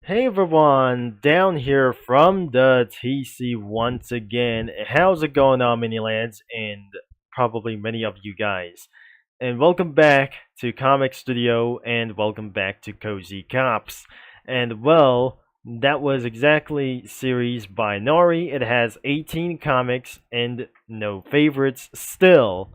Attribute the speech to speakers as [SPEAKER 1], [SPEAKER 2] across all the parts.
[SPEAKER 1] Hey everyone, down here from the TC once again. How's it going on, Minilands, and probably many of you guys? And welcome back to Comic Studio, and welcome back to Cozy Cops. And well, that was exactly series by Nori. It has 18 comics and no favorites still.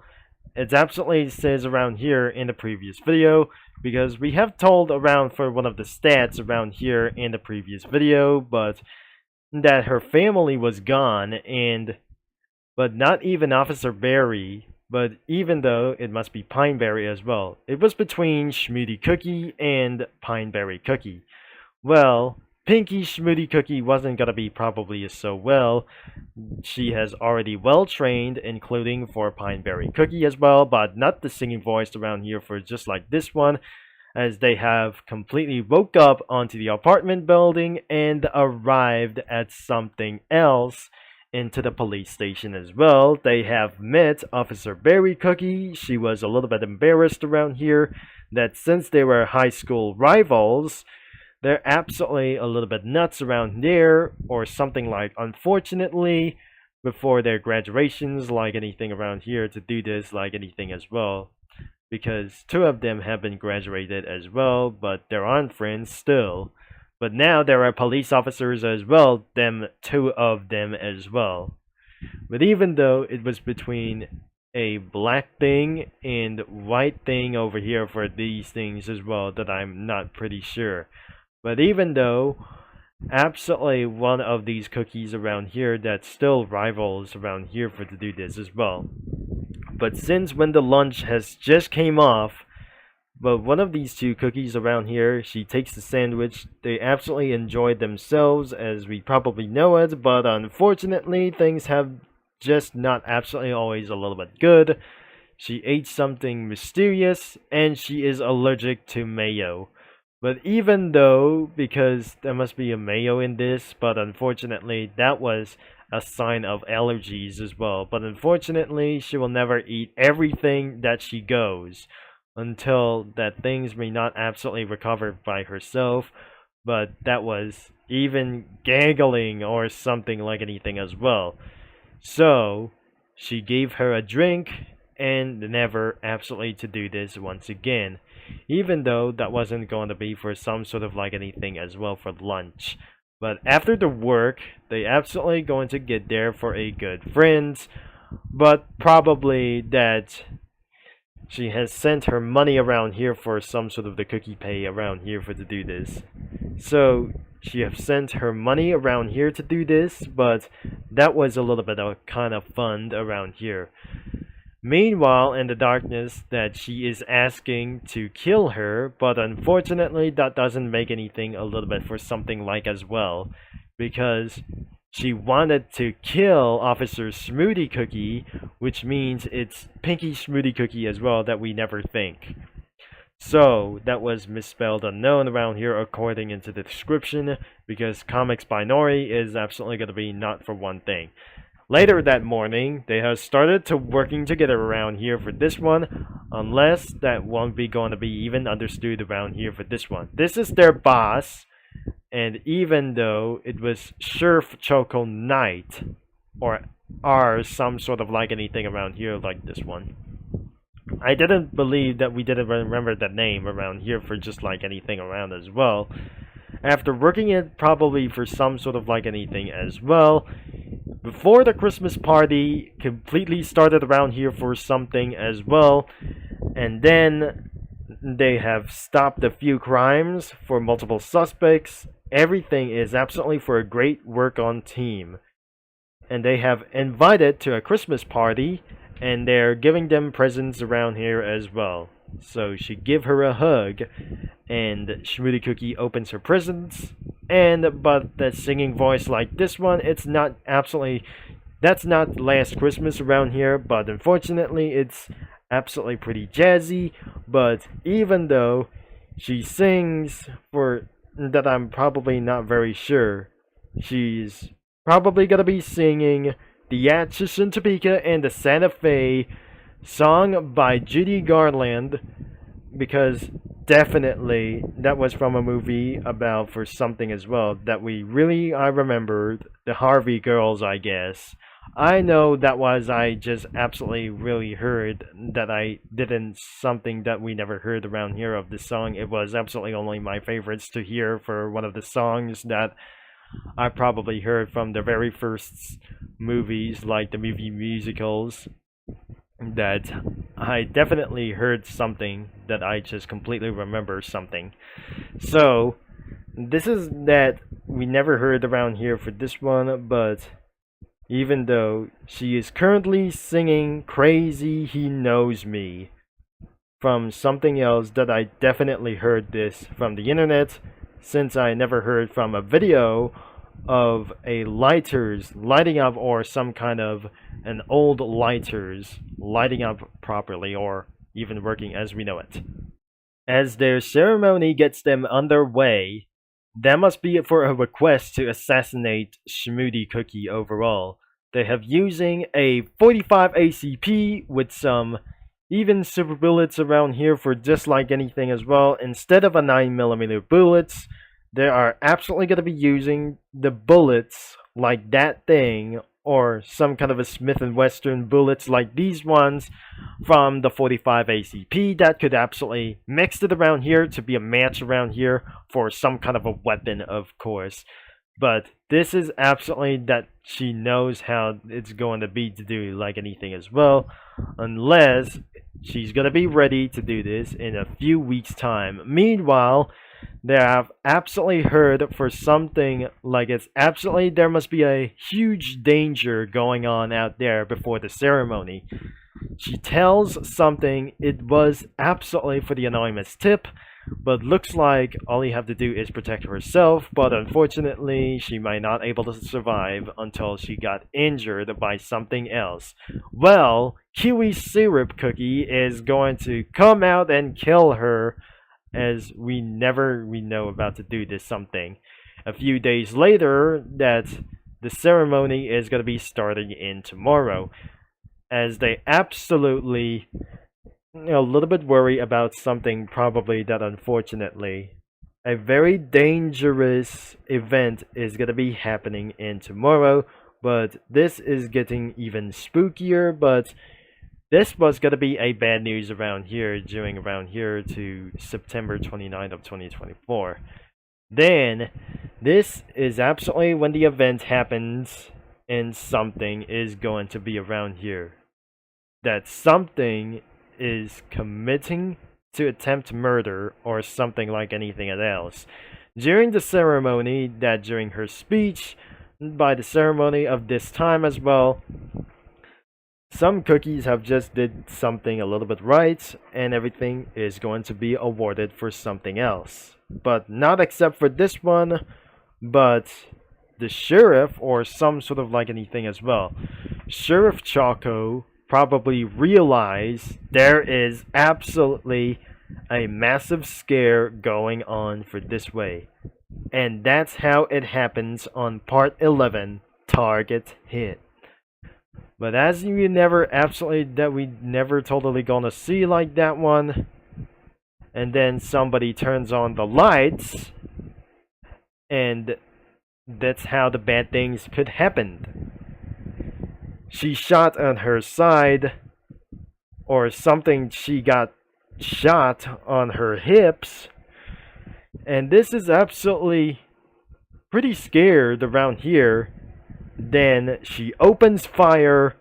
[SPEAKER 1] It absolutely says around here in the previous video because we have told around for one of the stats around here in the previous video, but that her family was gone and but not even Officer Barry, but even though it must be Pineberry as well. It was between Schmoody Cookie and Pineberry Cookie. Well, Pinky Schmoody Cookie wasn't gonna be probably so well. She has already well trained, including for Pineberry Cookie as well, but not the singing voice around here for just like this one, as they have completely woke up onto the apartment building and arrived at something else into the police station as well. They have met Officer Berry Cookie. She was a little bit embarrassed around here that since they were high school rivals, they're absolutely a little bit nuts around there, or something like, unfortunately, before their graduations, like anything around here, to do this like anything as well. Because two of them have been graduated as well, but they aren't friends still. But now there are police officers as well, two of them as well. But even though it was between a black thing and white thing over here for these things as well, that I'm not pretty sure. But even though, absolutely one of these cookies around here that still rivals around here for to do this as well. But since when the lunch has just came off, but one of these two cookies around here, she takes the sandwich. They absolutely enjoyed themselves, as we probably know it, but unfortunately things have just not absolutely always a little bit good. She ate something mysterious, and she is allergic to mayo. But even though, because there must be a mayo in this, but unfortunately that was a sign of allergies as well. But unfortunately, she will never eat everything that she goes until that things may not absolutely recover by herself. But that was even gangling or something like anything as well. So she gave her a drink and never absolutely to do this once again, even though that wasn't going to be for some sort of like anything as well for lunch. But after the work, they absolutely going to get there for a good friends, but probably that she has sent her money around here for some sort of the cookie pay around here for to do this. So she have sent her money around here to do this, but that was a little bit of kind of fun around here. Meanwhile, in the darkness, that she is asking to kill her, but unfortunately that doesn't make anything a little bit for something like as well, because she wanted to kill Officer Smoothie Cookie, which means it's Pinky Smoothie Cookie as well that we never think. So, that was misspelled unknown around here according into the description, because Comics by Nori is absolutely going to be not for one thing. Later that morning, they have started to working together around here for this one, unless that won't be going to be even understood around here for this one. This is their boss, and even though it was Shure Choco Night, or are some sort of like anything around here like this one. I didn't believe that we didn't remember that name around here for just like anything around as well. After working it probably for some sort of like anything as well, before the Christmas party completely started around here for something as well, and then they have stopped a few crimes for multiple suspects. Everything is absolutely for a great work on team, and they have invited to a Christmas party, and they're giving them presents around here as well. So she give her a hug, and Schmoody Cookie opens her presents, and but that singing voice like this one, it's not absolutely, that's not Last Christmas around here, but unfortunately it's absolutely pretty jazzy. But even though she sings for that, I'm probably not very sure, she's probably gonna be singing the Atchison Topeka and the Santa Fe song by Judy Garland, because definitely that was from a movie about for something as well that I remembered the Harvey Girls, I guess. I know that was I just absolutely really heard that I didn't something that we never heard around here of this song. It was absolutely only my favorites to hear for one of the songs that I probably heard from the very first movies, like the movie musicals, that I definitely heard something that I just completely remember something. So, this is that we never heard around here for this one, but even though she is currently singing Crazy He Knows Me from something else that I definitely heard this from the internet, since I never heard from a video of a lighters lighting up or some kind of an old lighters lighting up properly or even working as we know it. As their ceremony gets them underway, that must be it for a request to assassinate Schmoody Cookie overall. They have using a 45 ACP with some even super bullets around here for just like anything as well. Instead of a 9mm bullets, they are absolutely going to be using the bullets like that thing or some kind of a Smith & Wesson bullets like these ones from the 45 ACP that could absolutely mix it around here to be a match around here for some kind of a weapon, of course. But this is absolutely that she knows how it's going to be to do like anything as well, unless she's going to be ready to do this in a few weeks' time. Meanwhile, they have absolutely heard for something like it's absolutely there must be a huge danger going on out there before the ceremony. She tells something it was absolutely for the anonymous tip, but looks like all you have to do is protect herself, but unfortunately she might not able to survive until she got injured by something else. Well, Kiwi Syrup Cookie is going to come out and kill her as we know about to do this something. A few days later, that the ceremony is going to be starting in tomorrow, as they absolutely a little bit worry about something probably that unfortunately a very dangerous event is going to be happening in tomorrow, but this is getting even spookier. But this was going to be a bad news around here during around here to September 29th of 2024. Then this is absolutely when the event happens and something is going to be around here. That something is committing to attempt murder or something like anything else. During the ceremony, that during her speech, by the ceremony of this time as well, some cookies have just did something a little bit right, and everything is going to be awarded for something else. But not except for this one, but the sheriff or some sort of like anything as well. Sheriff Choco probably realized there is absolutely a massive scare going on for this way. And that's how it happens on part 11, Target Hit. But as you never absolutely that we never totally gonna see like that one, and then somebody turns on the lights, and that's how the bad things could happen. She shot on her side, or something, she got shot on her hips, and this is absolutely pretty scared around here. Then she opens fire,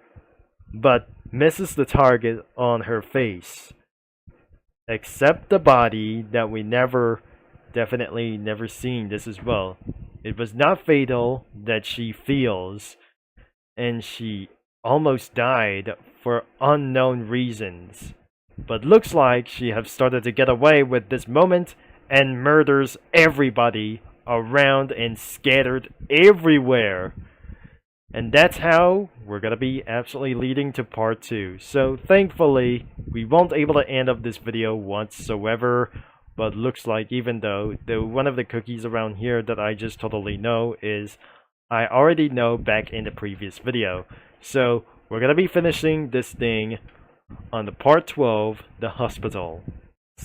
[SPEAKER 1] but misses the target on her face. Except the body that we definitely never seen this as well. It was not fatal that she feels, and she almost died for unknown reasons. But looks like she have started to get away with this moment and murders everybody around and scattered everywhere. And that's how we're going to be absolutely leading to part 2. So thankfully, we won't able to end up this video whatsoever. But looks like even though one of the cookies around here that I just totally know is I already know back in the previous video. So we're going to be finishing this thing on the part 12, the hospital.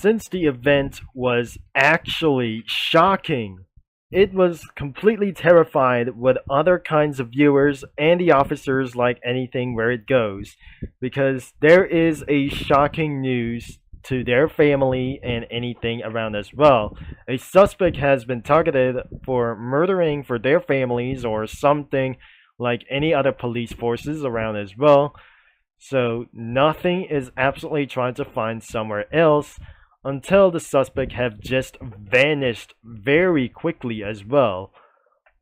[SPEAKER 1] since the event was actually shocking. It was completely terrified with other kinds of viewers and the officers like anything where it goes, because there is a shocking news to their family and anything around as well. A suspect has been targeted for murdering for their families or something like any other police forces around as well. So nothing is absolutely trying to find somewhere else until the suspect have just vanished very quickly as well.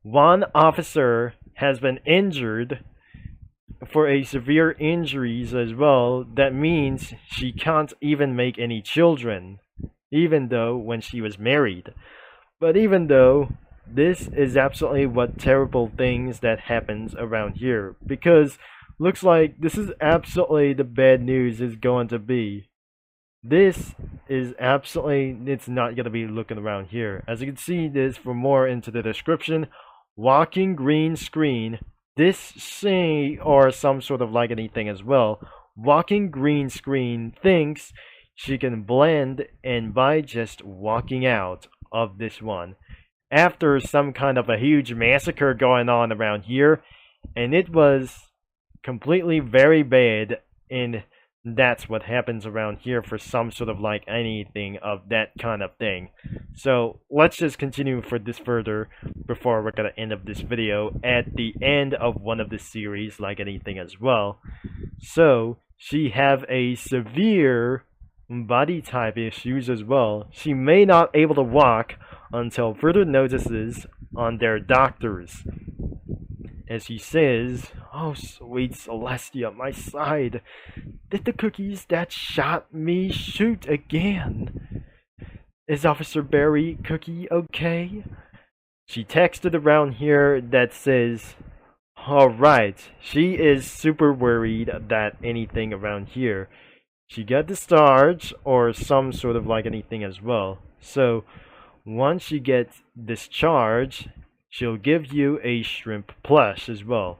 [SPEAKER 1] One officer has been injured for a severe injuries as well. That means she can't even make any children, even though when she was married. But even though this is absolutely what terrible things that happens around here, because looks like this is absolutely the bad news is going to be. This is absolutely, it's not going to be looking around here. As you can see this for more into the description, walking green screen, this say or some sort of like anything as well. Walking green screen thinks she can blend and by just walking out of this one. After some kind of a huge massacre going on around here, and it was completely very bad, and that's what happens around here for some sort of like anything of that kind of thing. So let's just continue for this further before we're gonna end up this video at the end of one of the series like anything as well. So she have a severe body type issues as well. She may not able to walk until further notices on their doctors. As she says, "Oh, sweet Celestia, my side. Did the cookies that shot me shoot again? Is Officer Barry Cookie okay?" She texted around here that says, alright, she is super worried that anything around here. She got discharged or some sort of like anything as well. So once she gets discharged, she'll give you a shrimp plush as well.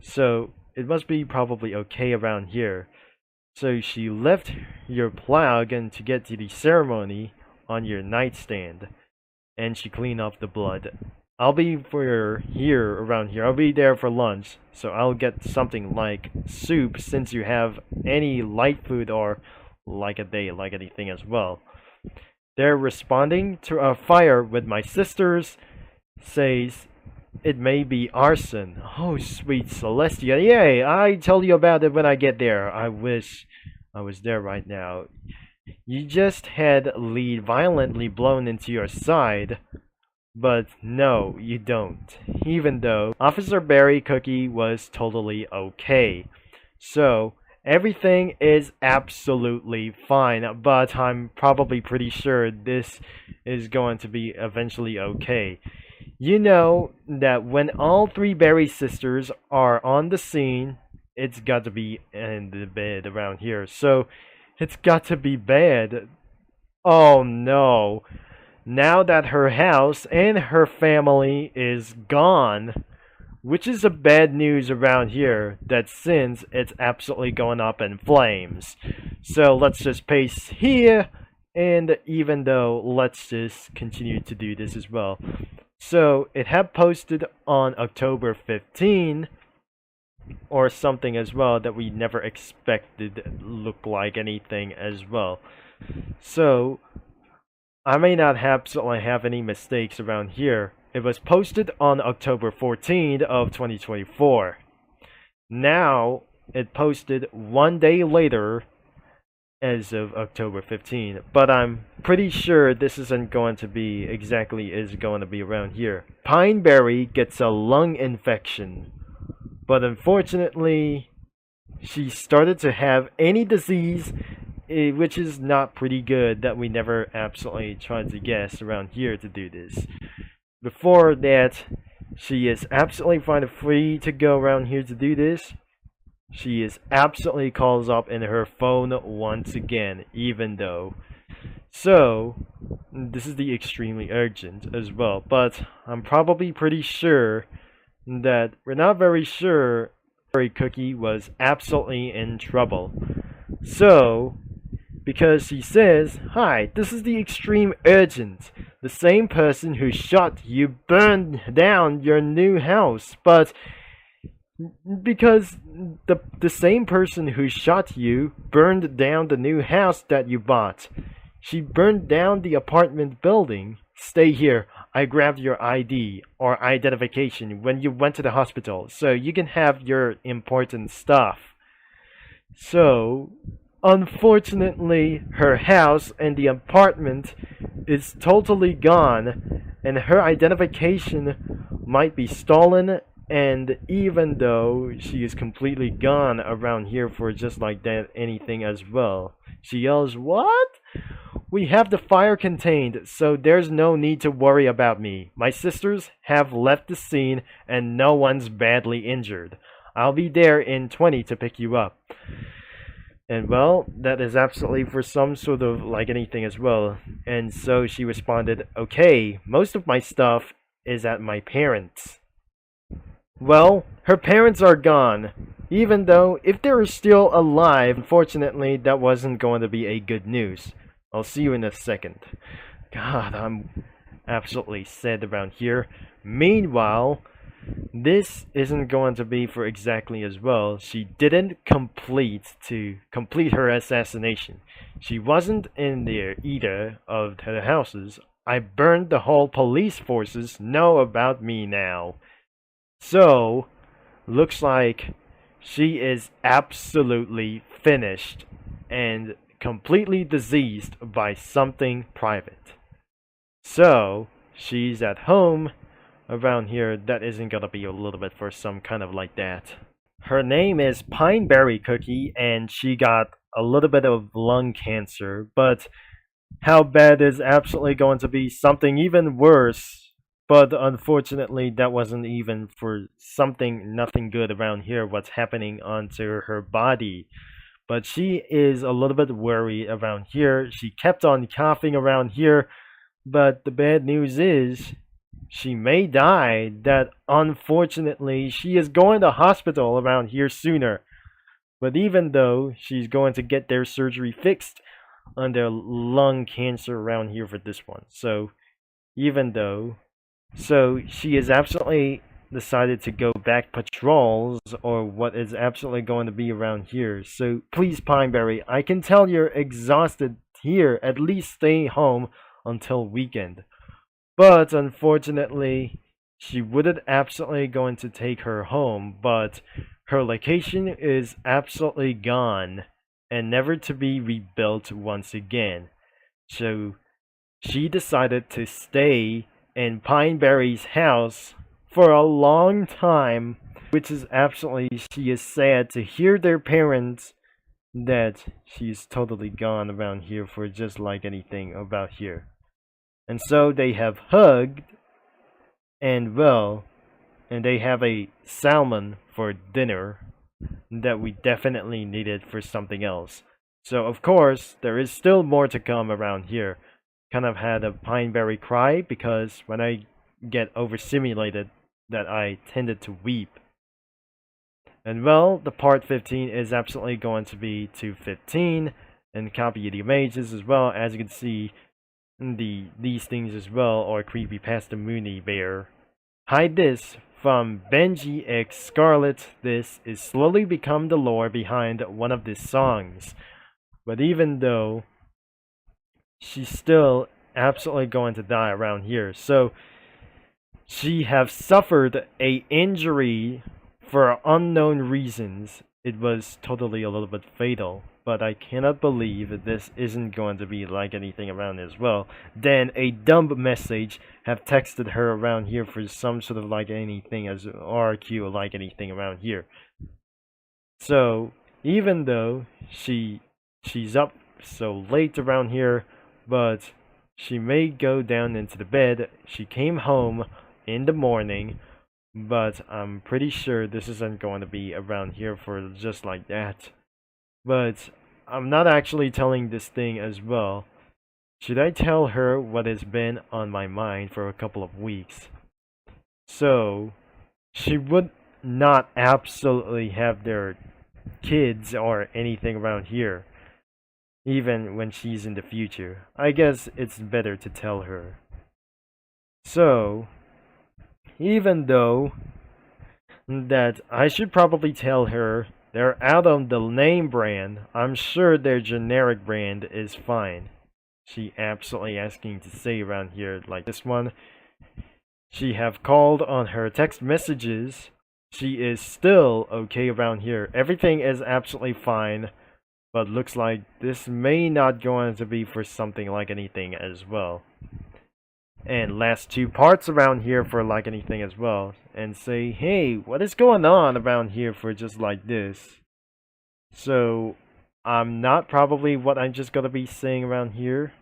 [SPEAKER 1] So it must be probably okay around here. So she left your plug and to get to the ceremony on your nightstand, and she cleaned off the blood. I'll be for here around here. I'll be there for lunch, so I'll get something like soup since you have any light food or like a day, like anything as well. They're responding to a fire with my sisters. Says it may be arson. Oh, sweet Celestia. Yay, I tell you about it when I get there. I wish I was there right now. You just had lead violently blown into your side. But no, you don't. Even though Officer Barry Cookie was totally okay. So everything is absolutely fine, but I'm probably pretty sure this is going to be eventually okay. You know that when all three Barry sisters are on the scene, it's got to be in the bed around here. So it's got to be bad. Oh no. Now that her house and her family is gone, which is a bad news around here, that since it's absolutely going up in flames. So let's just paste here, and even though, let's just continue to do this as well. So it had posted on October 15 or something as well that we never expected look like anything as well. So I may not absolutely have any mistakes around here. It was posted on October 14th of 2024. Now it posted one day later as of October 15th, but I'm pretty sure this isn't going to be exactly is going to be around here. Pineberry gets a lung infection, but unfortunately she started to have any disease, which is not pretty good that we never absolutely tried to guess around here to do this. Before that, she is absolutely fine and free to go around here to do this. She is absolutely calls up in her phone once again, even though. So, this is the extremely urgent as well, but I'm probably pretty sure that we're not very sure Cookie was absolutely in trouble. So, because she says, "Hi, this is the extreme urgent. The same person who shot you burned down your new house, but because the same person who shot you burned down the new house that you bought. She burned down the apartment building. Stay here. I grabbed your ID or identification when you went to the hospital, so you can have your important stuff." So, unfortunately, her house and the apartment is totally gone, and her identification might be stolen. And even though she is completely gone around here for just like that, anything as well, she yells, "What? We have the fire contained, so there's no need to worry about me. My sisters have left the scene, and no one's badly injured. I'll be there in 20 to pick you up." And well, that is absolutely for some sort of like anything as well. And so she responded, "Okay, most of my stuff is at my parents'." Well, her parents are gone. Even though, if they're still alive, unfortunately, that wasn't going to be a good news. I'll see you in a second. God, I'm absolutely sad around here. Meanwhile, this isn't going to be for exactly as well. She didn't complete her assassination. She wasn't in there either of the houses. I burned the whole police forces know about me now. So, looks like she is absolutely finished and completely diseased by something private. So, she's at home around here. That isn't gonna be a little bit for some kind of like that. Her name is Pineberry Cookie, and she got a little bit of lung cancer, but how bad is absolutely going to be something even worse. But unfortunately, that wasn't even for something, nothing good around here, what's happening onto her body. But she is a little bit worried around here. She kept on coughing around here, but the bad news is she may die. That unfortunately, she is going to hospital around here sooner. But even though she's going to get their surgery fixed on their lung cancer around here for this one. So even though so she is absolutely decided to go back patrols or what is absolutely going to be around here. So please, Pineberry, I can tell you're exhausted here. At least stay home until weekend. But unfortunately, she wouldn't absolutely going to take her home, but her location is absolutely gone and never to be rebuilt once again. So she decided to stay in Pineberry's house for a long time, which is absolutely, she is sad to hear their parents that she's totally gone around here for just like anything about here. And so they have hugged, and well, and they have a salmon for dinner that we definitely needed for something else. So of course, there is still more to come around here. Kind of had a Pineberry cry because when I get overstimulated that I tended to weep. And well, the part 15 is absolutely going to be to 15 and copy the images as well. As you can see, these things as well are creepy past the Mooney Bear. Hide this from Benji X Scarlet. This is slowly become the lore behind one of these songs. But even though she's still absolutely going to die around here. So she have suffered a injury for unknown reasons. It was totally a little bit fatal, but I cannot believe this isn't going to be like anything around as well. Then a dumb message have texted her around here for some sort of like anything as RQ or like anything around here. So even though she's up so late around here, but she may go down into the bed. She came home in the morning, but I'm pretty sure this isn't going to be around here for just like that. But I'm not actually telling this thing as well. Should I tell her what has been on my mind for a couple of weeks? So, she would not absolutely have their kids or anything around here. even when she's in the future. I guess it's better to tell her. So, even though that I should probably tell her they're out on the name brand, I'm sure their generic brand is fine. She absolutely asking to say around here like this one. She have called on her text messages. She is still okay around here. Everything is absolutely fine, but looks like this may not go on to be for something like anything as well. And last two parts around here for like anything as well. And say, hey, what is going on around here for just like this? So, I'm not probably what I'm just gonna be saying around here.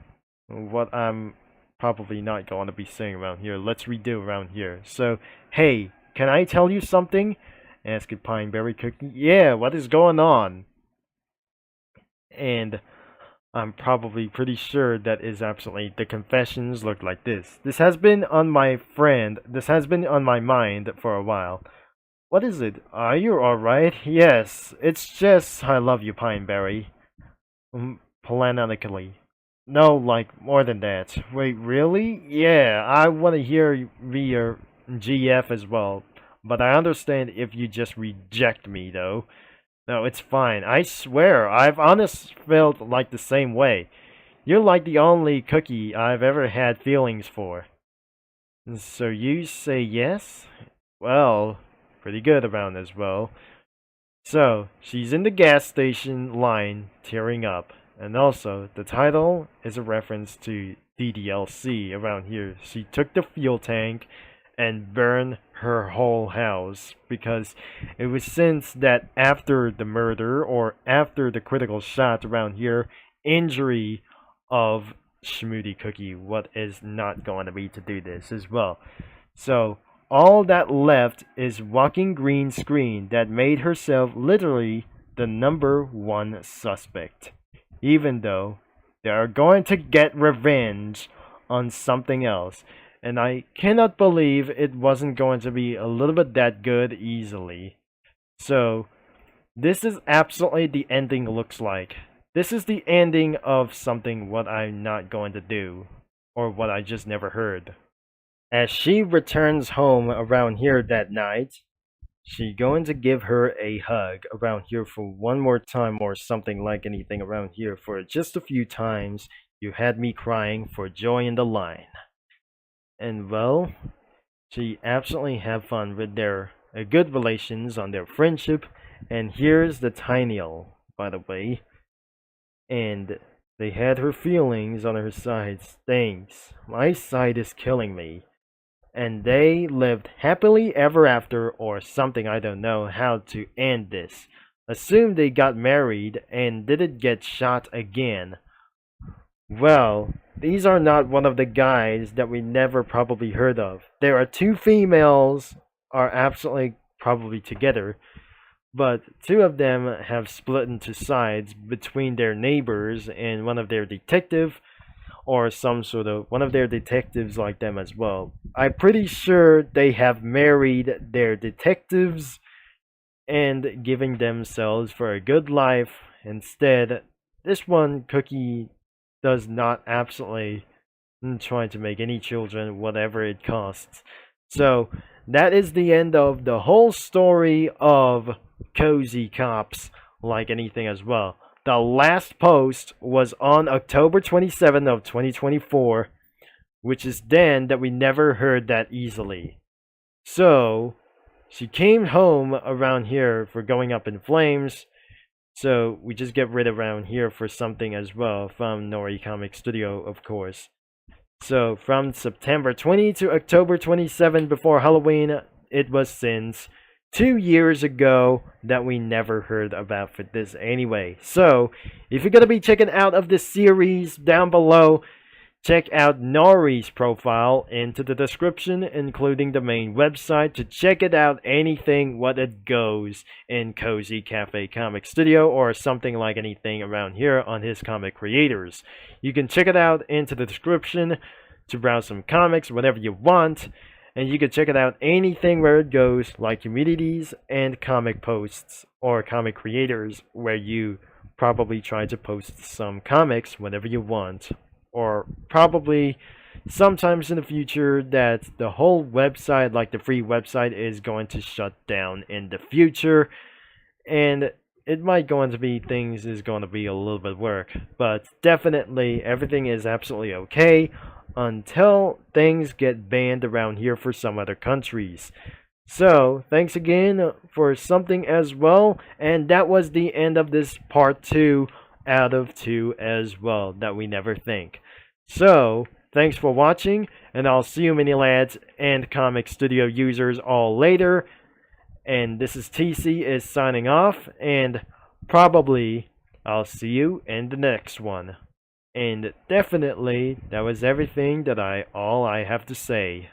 [SPEAKER 1] What I'm probably not going to be saying around here. Let's redo around here. So, hey, can I tell you something? Asked Pineberry Cookie. Yeah, what is going on? And I'm probably pretty sure that is absolutely the confessions look like this. This has been on my mind for a while. What is it? Are you alright? Yes, it's just I love you, Pineberry. Planetically. No, like more than that. Wait, really? Yeah, I want to hear your GF as well. But I understand if you just reject me, though. No, it's fine. I swear, I've honestly felt like the same way. You're like the only cookie I've ever had feelings for. So you say yes? Well, pretty good around as well. So, she's in the gas station line, tearing up. And also, the title is a reference to DDLC around here. She took the fuel tank and burned her whole house because it was since that after the murder or after the critical shot around here, injury of Schmoody Cookie, what is not going to be to do this as well. So, all that left is walking green screen that made herself literally the #1 suspect. Even though they are going to get revenge on something else. And I cannot believe it wasn't going to be a little bit that good easily. So, this is absolutely the ending looks like. This is the ending of something what I'm not going to do. Or what I just never heard. As she returns home around here that night, she going to give her a hug around here for one more time or something like anything around here for just a few times. You had me crying for joy in the line. And well, she absolutely have fun with their good relations on their friendship. And here's the Tinyal, by the way. And they had her feelings on her side. Thanks. My side is killing me. And they lived happily ever after or something. I don't know how to end this. Assume they got married and didn't get shot again. Well, these are not one of the guys that we never probably heard of. There are two females are absolutely probably together, but two of them have split into sides between their neighbors and one of their detective or some sort of one of their detectives like them as well. I'm pretty sure they have married their detectives and giving themselves for a good life. Instead, this one Cookie does not absolutely try to make any children whatever it costs. So that is the end of the whole story of Cozy Cops like anything as well. The last post was on October 27th of 2024, which is then that we never heard that easily. So, she came home around here for going up in flames, so we just get rid around here for something as well from Nori Comic Studio, of course. So, from September 20 to October 27 before Halloween, it was since 2 years ago that we never heard about for this anyway. So, if you're going to be checking out of this series down below, check out Nori's profile into the description, including the main website to check it out anything what it goes in Cozy Cafe Comic Studio or something like anything around here on his comic creators. You can check it out into the description to browse some comics, whatever you want. And you can check it out anything where it goes, like communities and comic posts or comic creators where you probably try to post some comics whenever you want, or probably sometimes in the future that the whole website, like the free website, is going to shut down in the future, and it might going to be things is going to be a little bit work, but definitely everything is absolutely okay until things get banned around here for some other countries. So, thanks again for something as well, and that was the end of this part 2 out of 2 as well, that we never think. So, thanks for watching, and I'll see you mini lads and Comic Studio users all later. And this is TC is signing off, and probably I'll see you in the next one. And definitely that was everything that all I have to say.